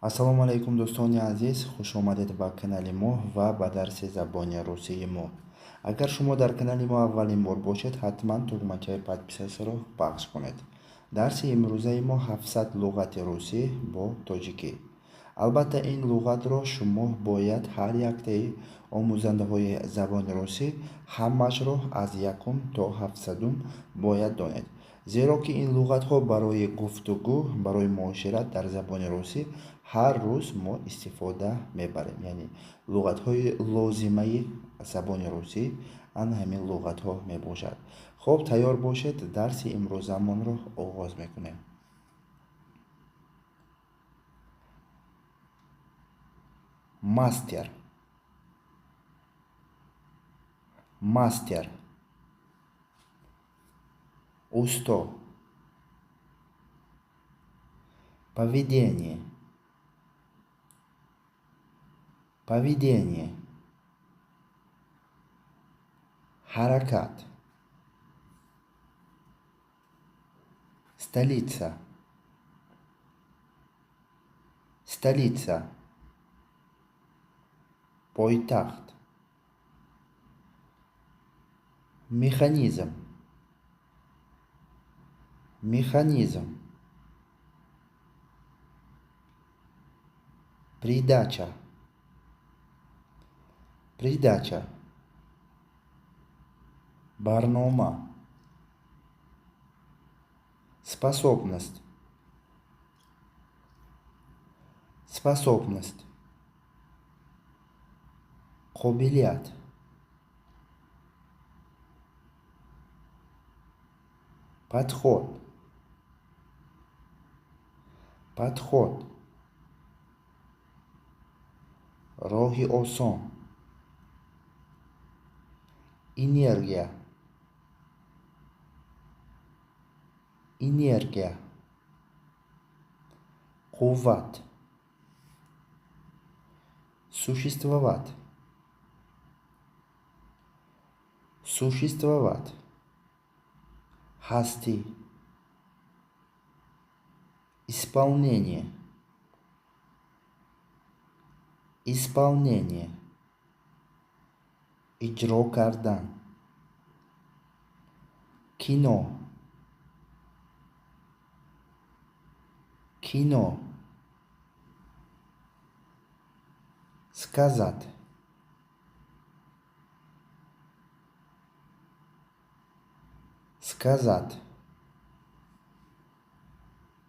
Ассалому алайкум дӯстони азиз, хуш омадед ба канали мо ва ба дарси забони русии мо. Агар шумо дар канали мо аввалин бор бошед, ҳатман тугмачаи подписасиро пахш кунед. Дарси имрӯзаи мо 700 луғати русӣ бо тоҷикӣ. Албатта ин луғатро шумо бояд ҳар яктаи омӯзандаҳои забони русӣ ҳамаашро аз якум то 700 бояд донед. Зеро ки ин луғатҳо барои гуфтугӯ, барои муошират дар забони русӣ ҳар рӯз мо истифода мебарем. Яъне луғатҳои лозимаи забони русӣ ан ҳамин луғатҳо мебошад. Хоб, тайёр бошед, дарси имрӯзамонро оғоз мекунем. Мастер. Мастер. Усто. Поведение. Поведение. Харакат. Столица. Столица. Пойтахт. Механизм. Механизм. Придача. Придача. Барнома. Способность. Способность. Қобилият. Подход. Подход. Роҳи осон. Энергия. Энергия. Қувват. Существовать. Существовать. Ҳастӣ. Исполнение. Исполнение. Иҷро кардан. Кино. Кино. Сказать. Сказать.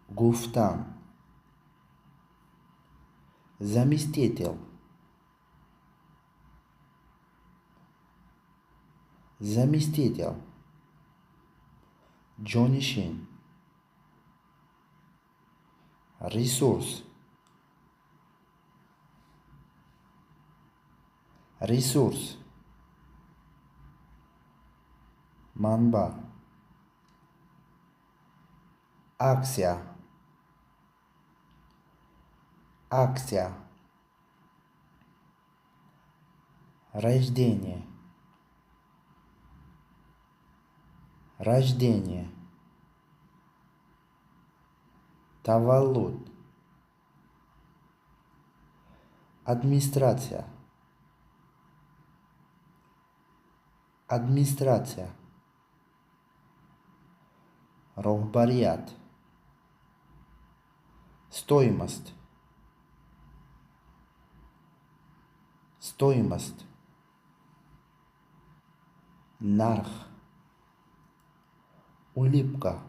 Гуфтан. Заместитель. Заместитель. Ҷонишин. Ресурс. Ресурс. Манба. Аксия. Аксия. Рождение. Рождение. Таваллуд. Администрация. Администрация. Роҳбарият. Стоимость. Стоимость. Нарх. Улыбка.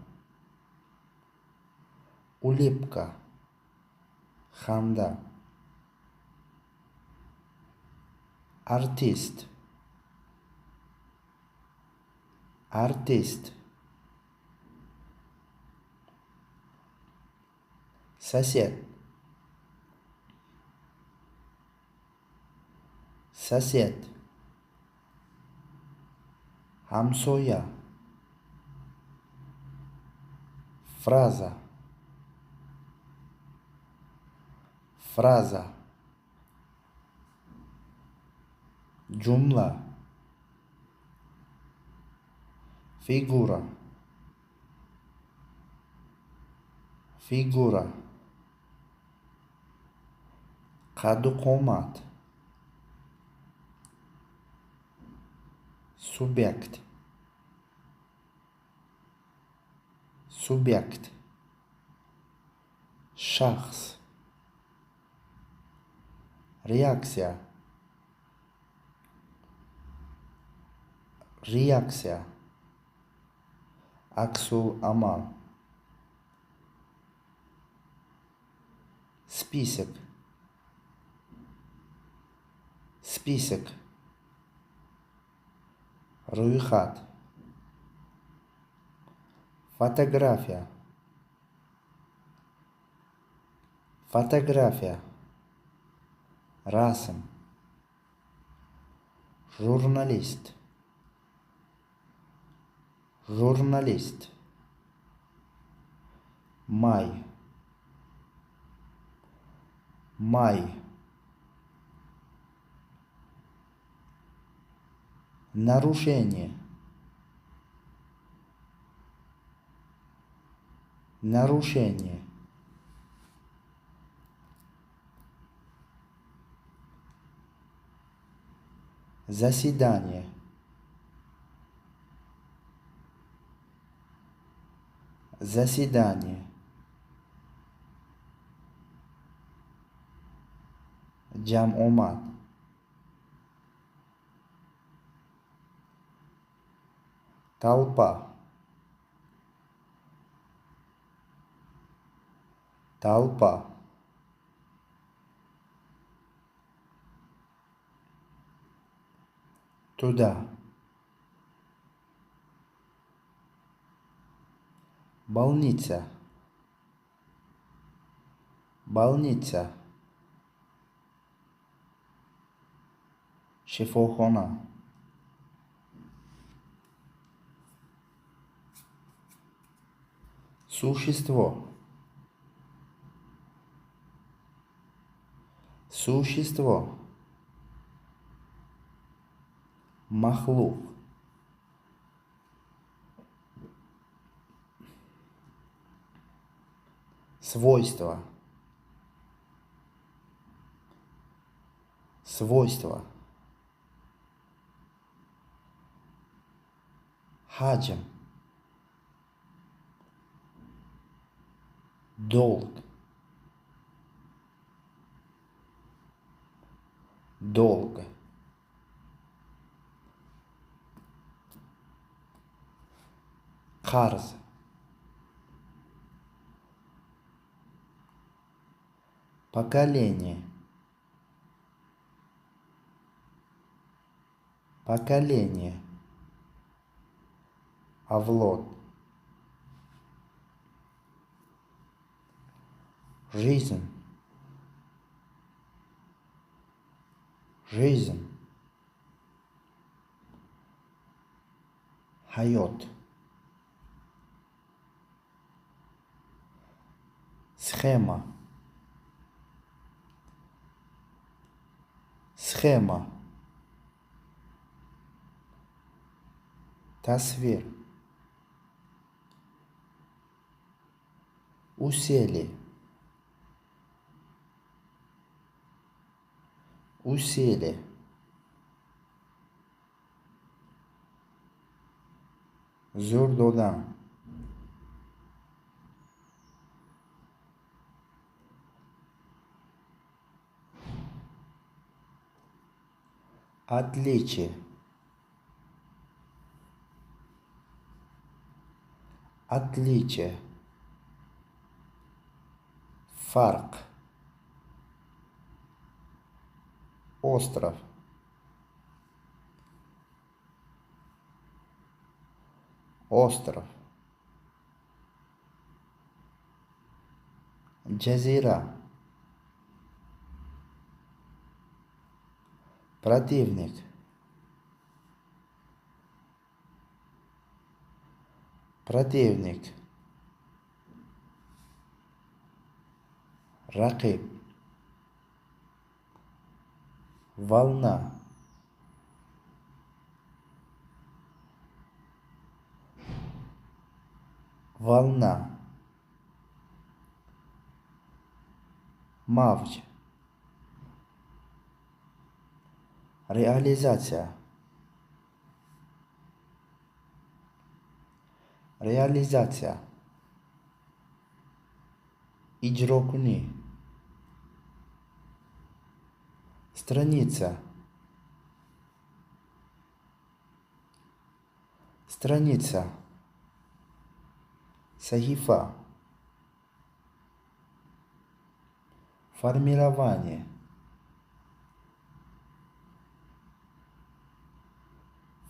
Улыбка. Ханда. Артист. Артист. Сосед. Сосед. Ҳамсоя. Фраза. Фраза. Ҷумла. Фигура. Фигура. qaddu qomat, subyekt, subyekt, shaxs, reaksiya, reaksiya, aksul amal, список, список, ro'yxat, fotografiya, fotografiya, rasm, jurnalist, jurnalist, may, may, нарушение, нарушение, заседание, заседание, jamomad, толпа, толпа, туда, больница, больница, shifoxona, существо, существо, махлук, свойство, свойство, хаджм, долг, долг, қарз, поколение, поколение, авлод, жизнь, жизнь, hayot, схема, схема, tasvir, усилие, усилие, zo'r додам, отличие, отличие, farq, остров, остров, jazira, противник, противник, рақиб, волна, волна, мавч, реализация, реализация, иджро куни, страница, страница, сахифа, формирование,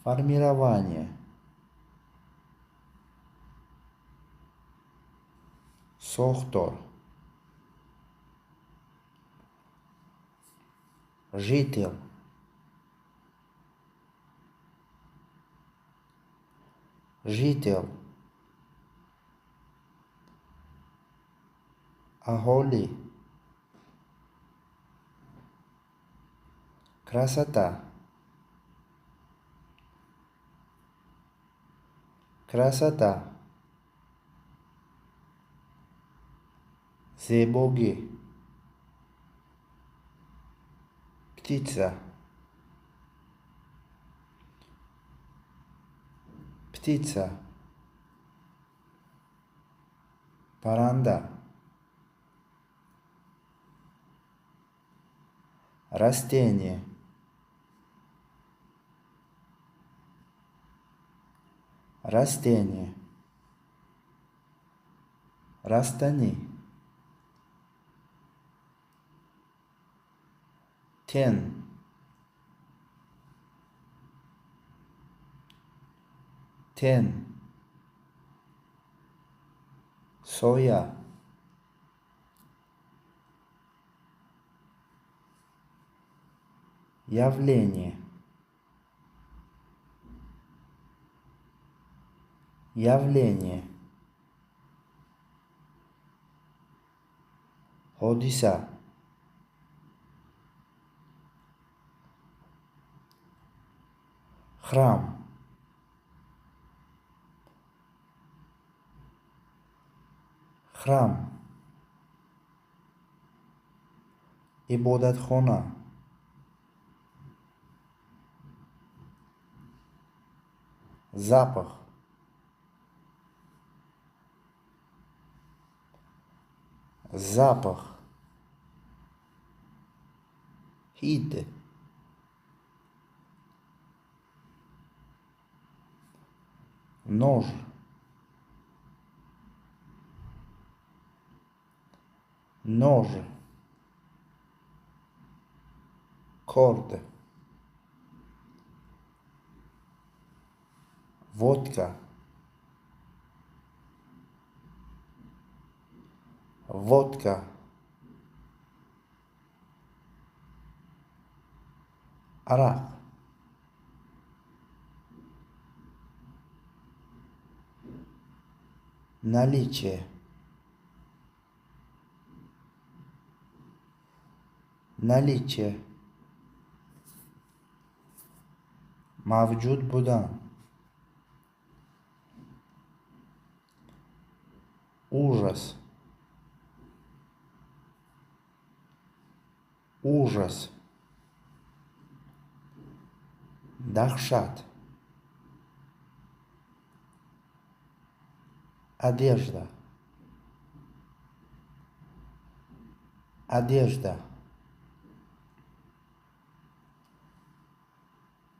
формирование, сохтор, житель, житель, аголи, красота, красота, зебоги, птица, птица, паранда, растение, растение, растани, тен, тен, соя, явление, явление, ҳодиса, храм, храм, ибодатхона, запах, запах, хид, нож, нож, корд, водка, водка, арак, наличие, наличие, мавҷуд будан, ужас, ужас, дахшат, одежда, одежда,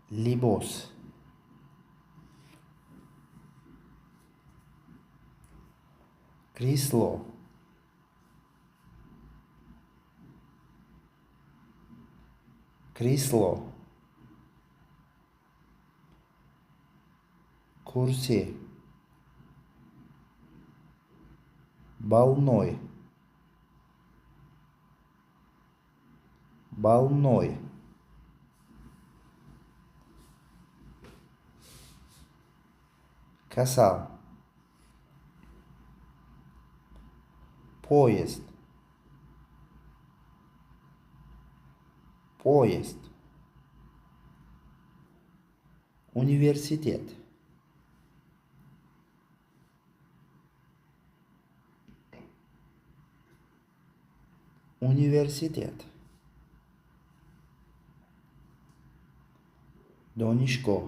либос, кресло, кресло, курси, больной, больной, касал, поезд, поезд, университет, университет, دانشگاه.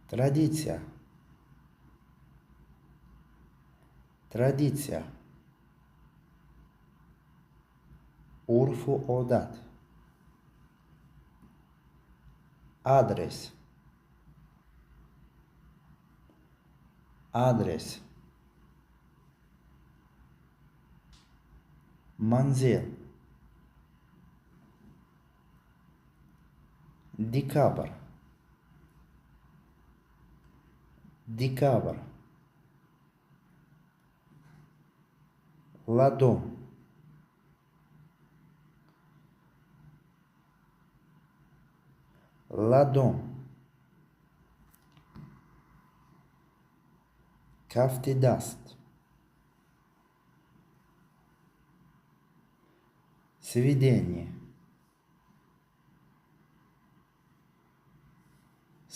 تراديция. تراديция. عرف و عادت. آدرس. آدرس. منزل. ديكابر. ديكابر. ладонь. ладонь. кафтедаст. свидание.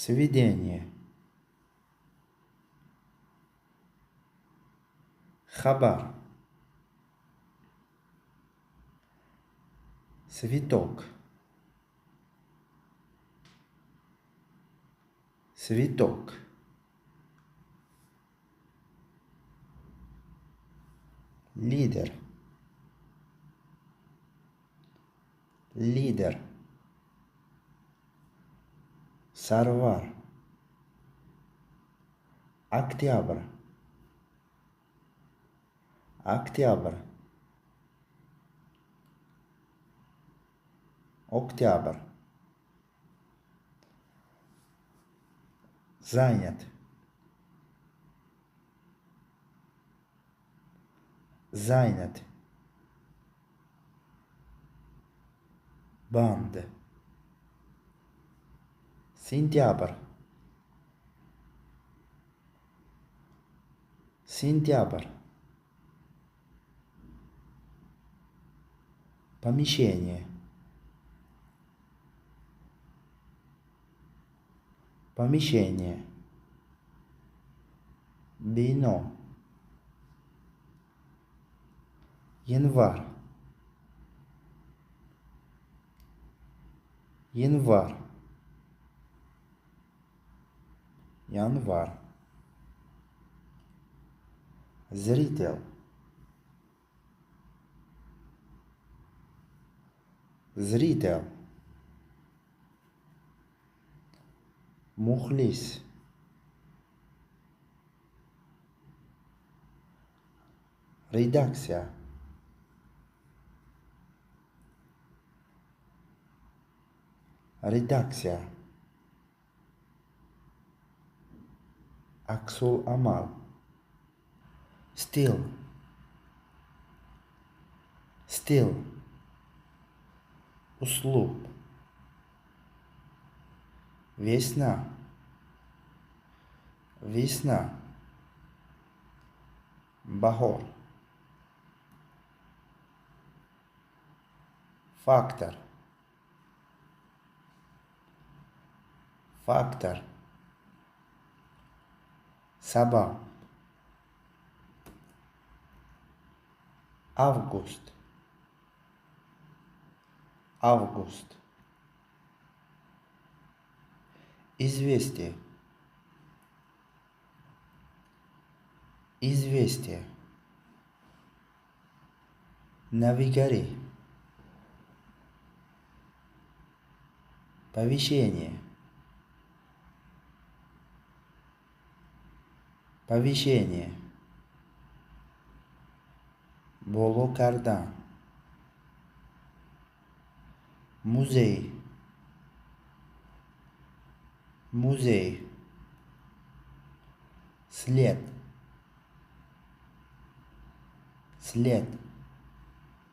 свидание. хабар. цветок. цветок. лидер. лидер. сарвар. октябрь. октябрь. октябрь. занят. занят. банда. сентябрь. сентябрь. помещение. помещение. бино. январь. январь. январь. зритель. зритель. мухлис. редакция. редакция. аксул амал. стил. стил. услуг. весна. весна. бахор. фактор. фактор. сабаб. август. август. известие. известие. навигари. повещение. повещение. болокардан. музей. музей. след. след.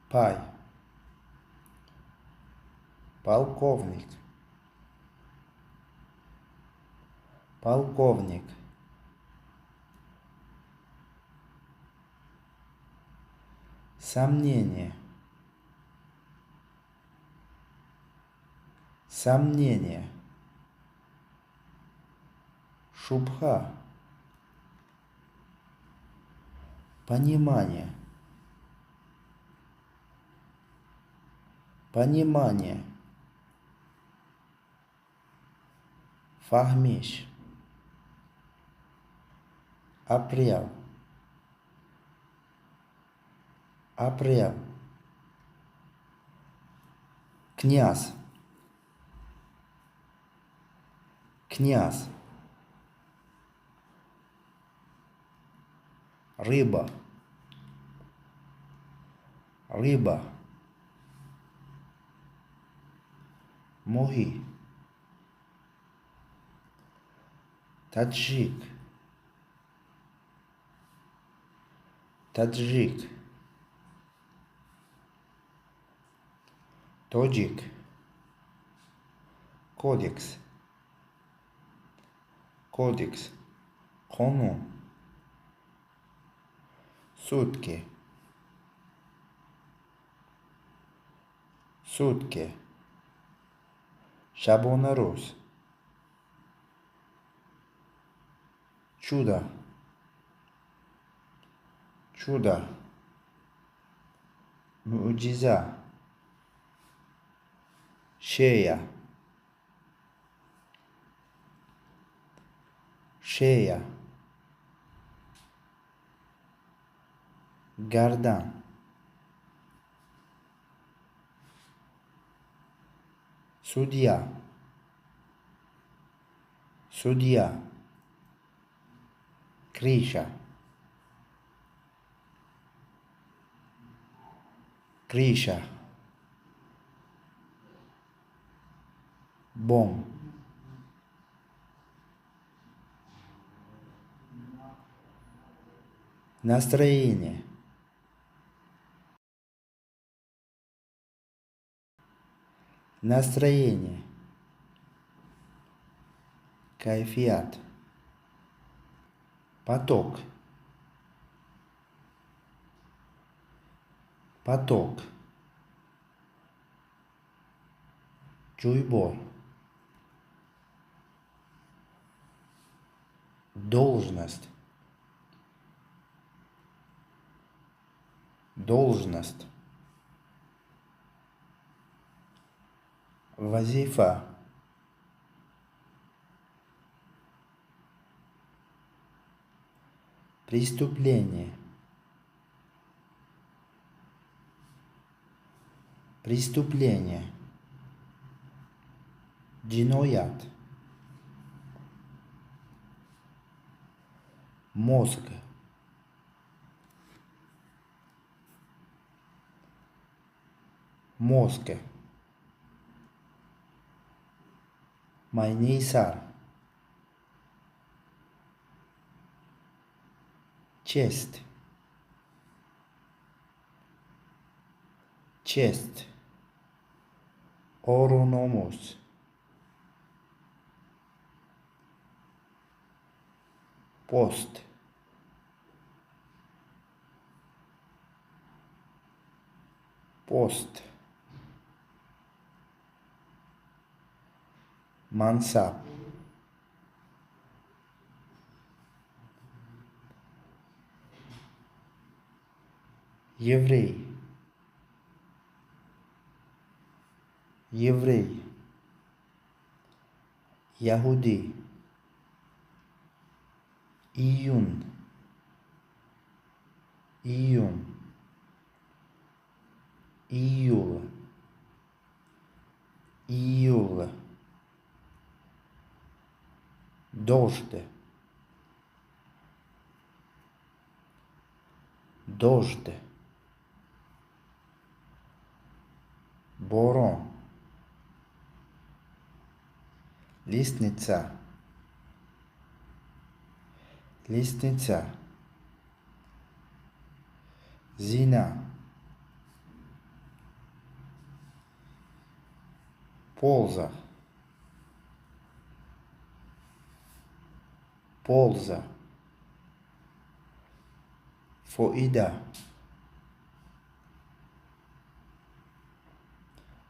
пай. полковник. полковник. сомнение. сомнение. шубха. понимание. понимание. فهمیش. апрель. апрель. князь. князь. рыба. рыба. море. таджик. таджик. тоджик. кодекс. кодекс. قانون. сутки. сутки. شبانه روز. чудо. чудо. معجزه. шея. шея. گردن. судья. судья. крыша. крыша. бом. настроение. настроение. кайфият. поток. поток. чуйбор. должность. должность. вазифа. преступление. преступление. джиноят. мозг. мозг. майнисар. честь. честь. орономус. пост. пост. мансаб. еврей. еврей. яхуди. июнь. июнь. июль. июль. дождь. дождь. борон. лестница. лестница. зина. полза. полза. фоида.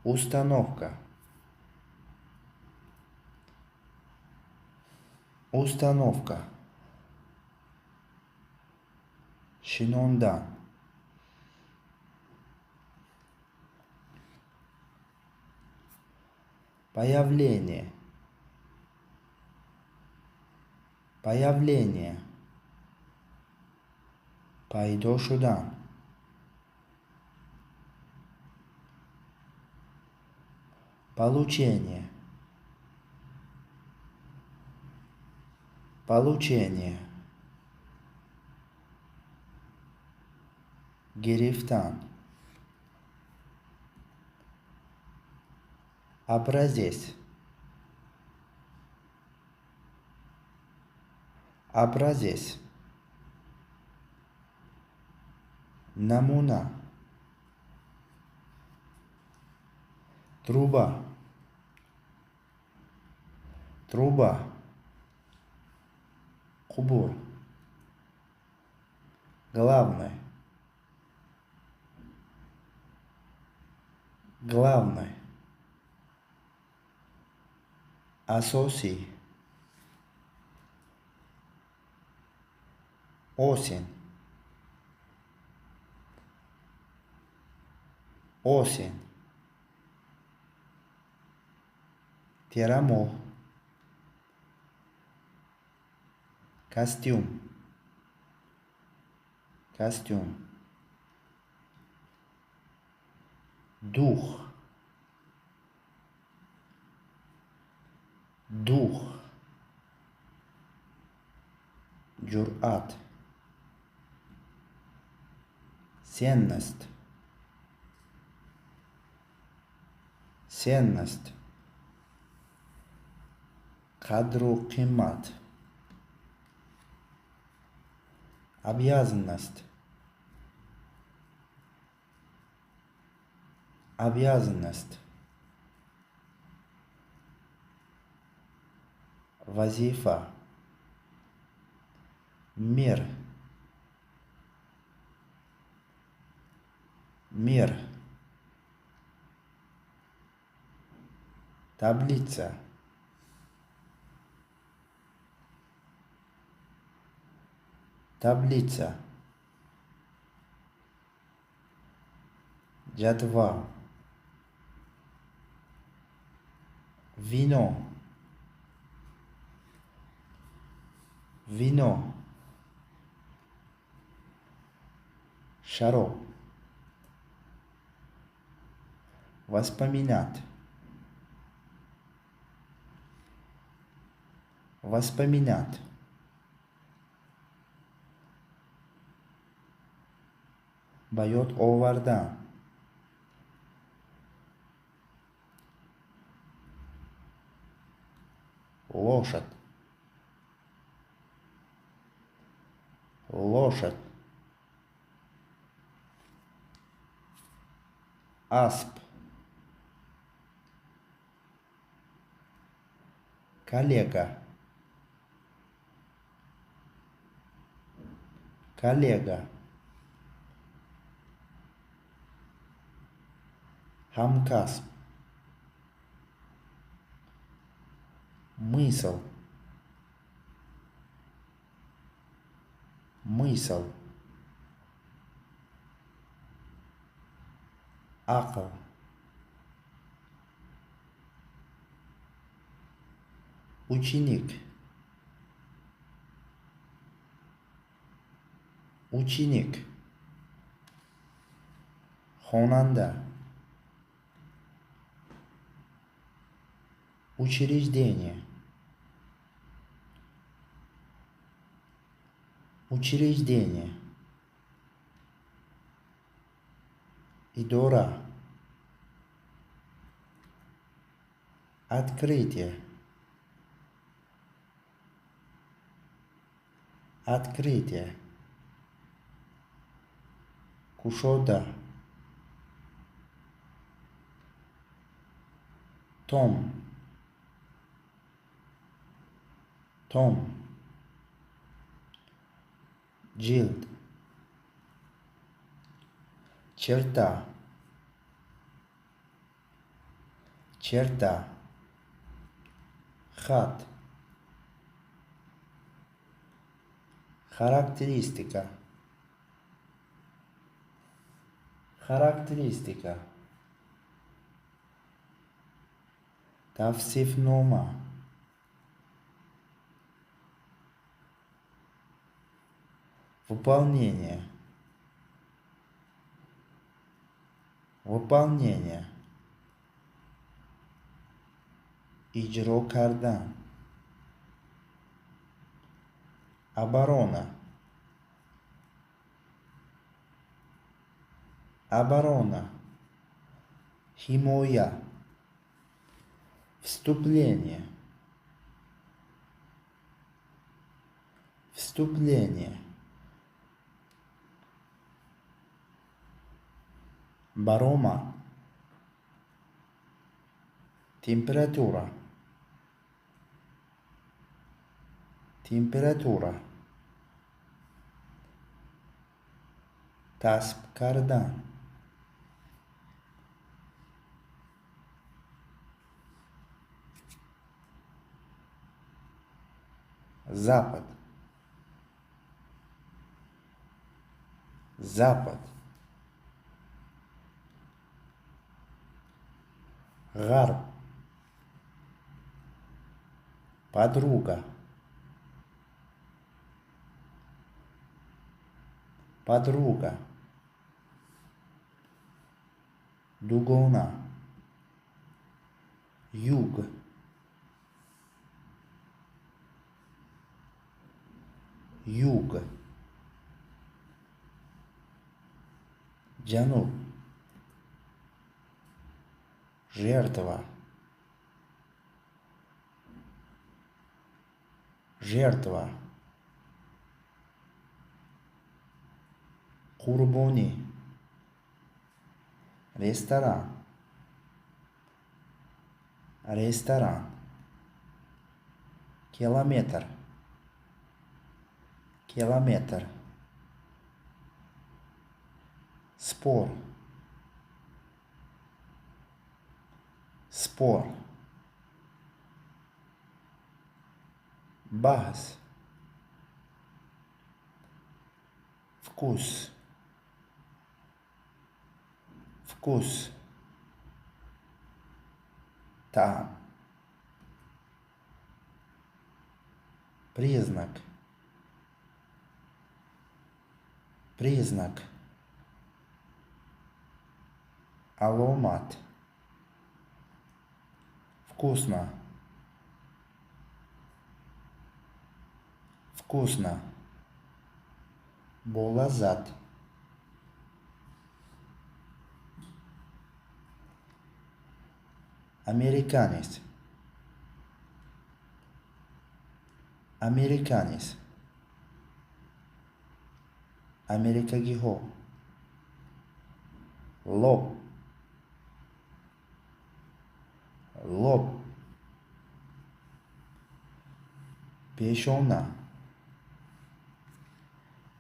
установка. установка. шинондан. появление. Появление. Пайдо шудан. Получение. Получение. Герифтан. Образец. Образец. Намуна. Труба. Труба. Кубур. Главный. Главный. Асоси. Осень. Осень. Терамох. Костюм. Костюм. Дух. Дух. Джур'ат. Ценность. Ценность. Кадру кимат. Обязанность. Обязанность. Вазифа. Мир. Мир. Таблица. Таблица. Джадвал. Вино. Вино. Шароб. Воспоминать. Воспоминать. Байот овардан. Лошадь. Лошадь. Асп. Коллега. Коллега. Хамкас. Мысль. Мысль. Акл. Ученик. Ученик. Хонанда. Учреждение. Учреждение. Идора. Открытие. Открытие. Кушода. Том. Том. Джилд. Черта. Черта. Хат. Характеристика. Характеристика. Тавсифнома. Выполнение. Выполнение. Ijro kardan. Оборона. Оборона. Himoya. Вступление. Вступление. Барома. Температура. Температура. Касб кардан. Запад. Запад. Гарб. Подруга. Подруга. Дугона. Юг. Юг. Джануб. Жертва. Жертва. Курбони. Ресторан. Ресторан. Километр. Километр. Спор. Спор. Бахс. Вкус. Вкус. Там. Признак. Признак. Аломат. Вкусно. Вкусно. Болазат. Американец. Американец. Америкагихо. Лоб. Лоб. Пешона.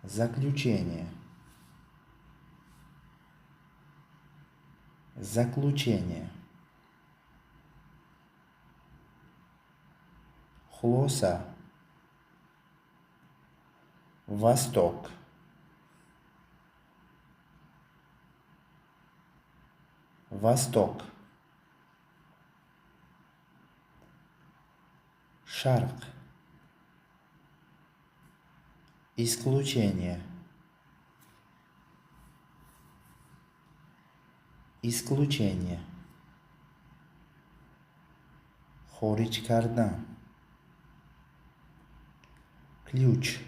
Заключение. Заключение. Хлоса. Восток. Восток. Шарк. Исключение. Исключение. Хорич кардан. Ключ.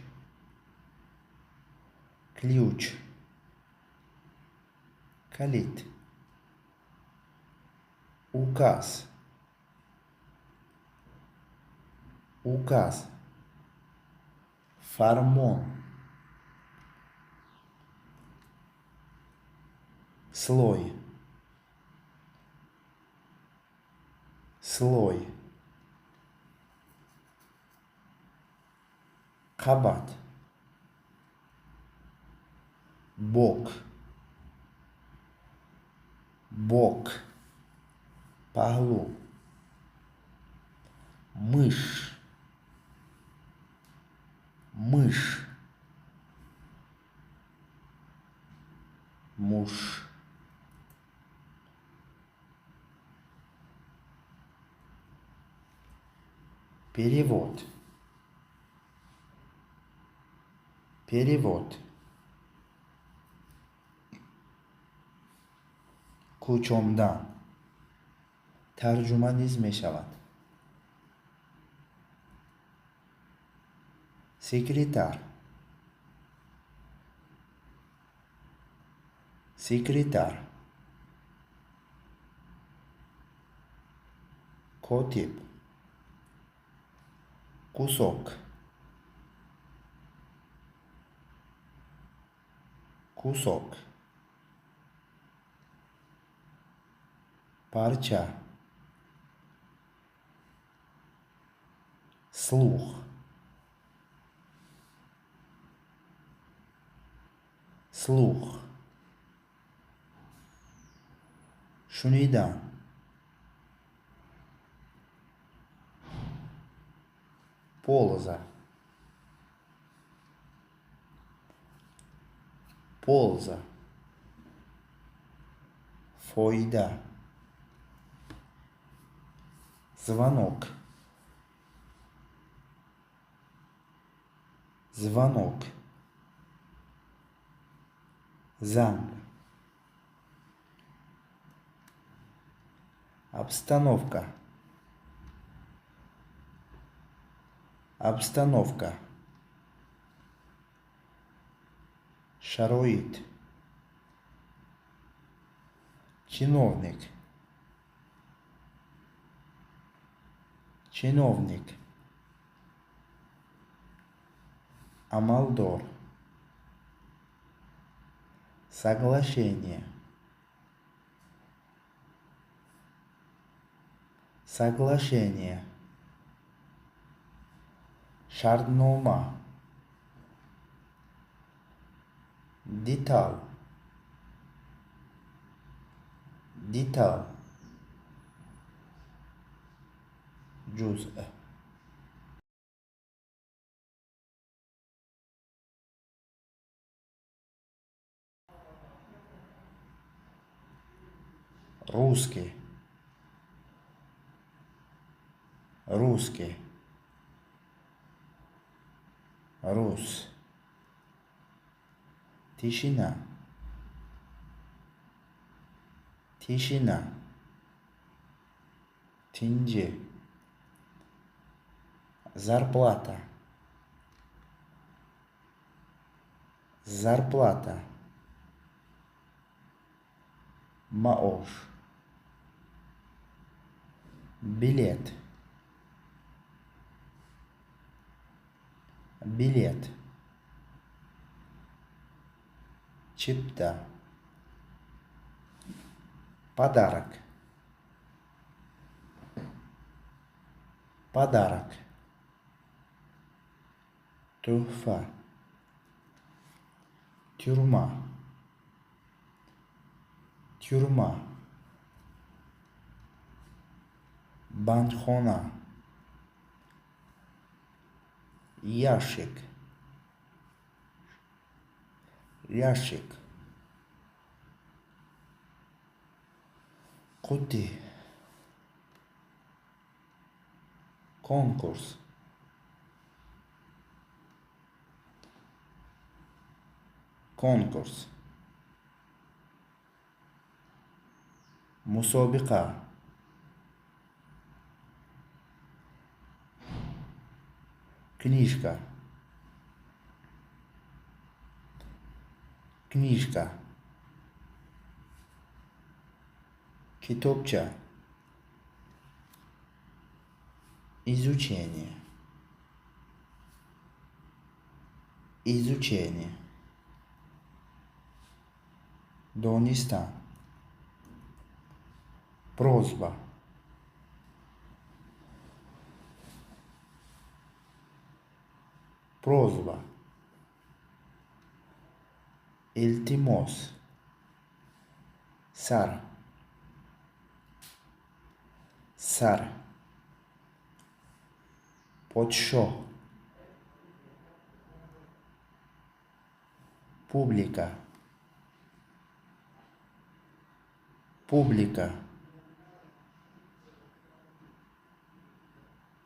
Ключ. Калит. Указ. Указ. Фармон. Слой. Слой. Кабат. Бок. Бок. Паглу. Мышь. Мышь. Муж. Перевод. перевод, کوچomdan, ترجمه نیز می شود. سکرتر، سکرتر، کاتب، кусок, кусок, парча, слух, слух, шунидан, полза, полза, фойда, звонок, звонок, занг, обстановка, обстановка, шароит, чиновник, чиновник, амалдор, соглашение, соглашение, шартнома, деталь, деталь, جزء، русский, русский, рус, тишина, тишина, тенге, зарплата, зарплата, маош, билет, билет, чипта, подарок, подарок, тухфа, тюрьма, тюрьма, бандхона, ящик, ящик, кути, конкурс, конкурс, مسابقة، книжка, книжка, китопча, изучение, изучение, донистан, просьба, просьба, التماس، سر، سر، پادشاه، پوبلیکا، پوبلیکا،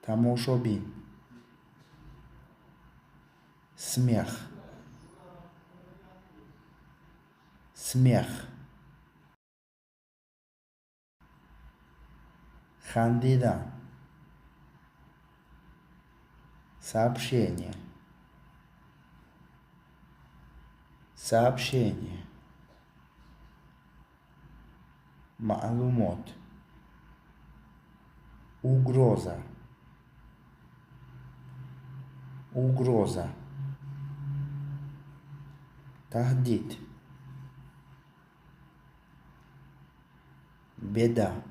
تماشابین، смех، смех, خندیدن، сообщение, сообщение, معلومات، угроза, угроза, تهدید، беда,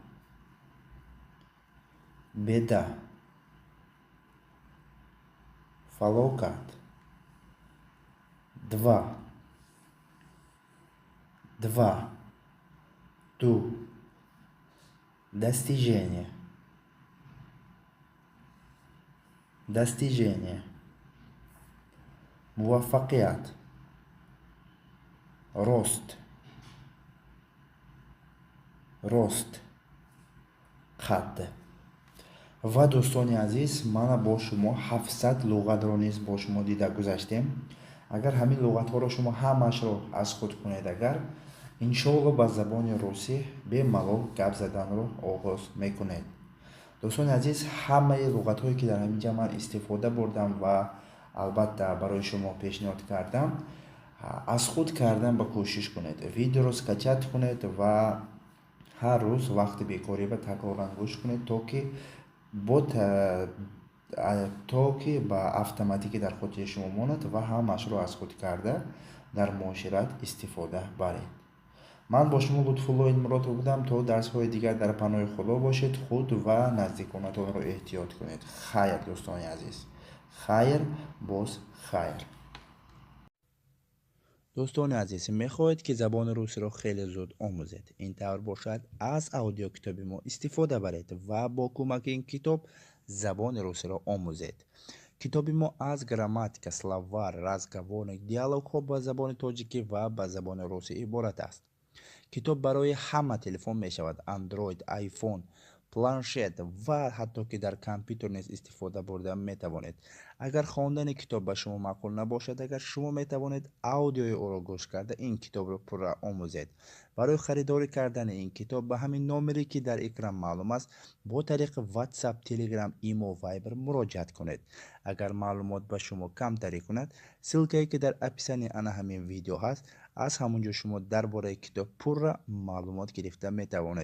беда, فلوکت، два, два, ту, достижение, достижение, موفقیت، рост، рост، قد. ва дӯстони азиз, мана бо шумо 700 луғатро низ бо шумо дида гузаштем. агар ҳамин луғатҳоро шумо ҳамаашро аз худ кунед, агар иншоалло ба забони русӣ бемалол гап заданро оғоз мекунед. дӯстони азиз, ҳамаи луғатҳое ки дар ҳамин ҷа ман истифода бурдам ва албатта барои шумо пешниҳод кардам, аз худ кардан ба кӯшиш кунед. видеоро скачат кунед ва ҳар рӯз вақти бекорӣ ба такроран гӯш кунед, то ки ба автоматикӣ дар хотири шумо монад ва ҳамаашро аз худ карда дар муошират истифода баред. ман бо шумо лутфулло Элмуродов будам. то дарсҳои дигар дар паноҳи худо бошед. худ ва наздиконатонро эҳтиёт кунед. хайр дӯстони азиз, хайр, боз хайр. дӯстони азиз, мехоҳед ки забони русиро хеле зуд омӯзед? ин тавр бошад, аз аудиокитоби мо истифода баред ва бо кӯмаки ин китоб забони русиро омӯзед. китоби мо аз грамматика, словар, разговорник, диалогҳо ба забони тоҷикӣ ва ба забони русӣ иборат аст. китоб барои ҳама телефон мешавад: андроид, айфон, планшет ва ҳатто ки дар компютер низ истифода бурда метавонед. агар хондани китоб ба шумо маъқул набошад, агар шумо метавонед аудиои ӯро гӯш карда ин китобро пурра омӯзед. барои харидорӣ кардани ин китоб ба ҳамин номере ки дар экран маълум аст бо тариқи WhatsApp, Telegram, Imo, Viber муроҷиат кунед. агар маълумот ба шумо камтарӣ кунад, ссилкае ки дар описани ана ҳамин видео ҳаст, аз ҳамонҷо шумо дар бораи китоб пурра маълумот гирифта метавонед.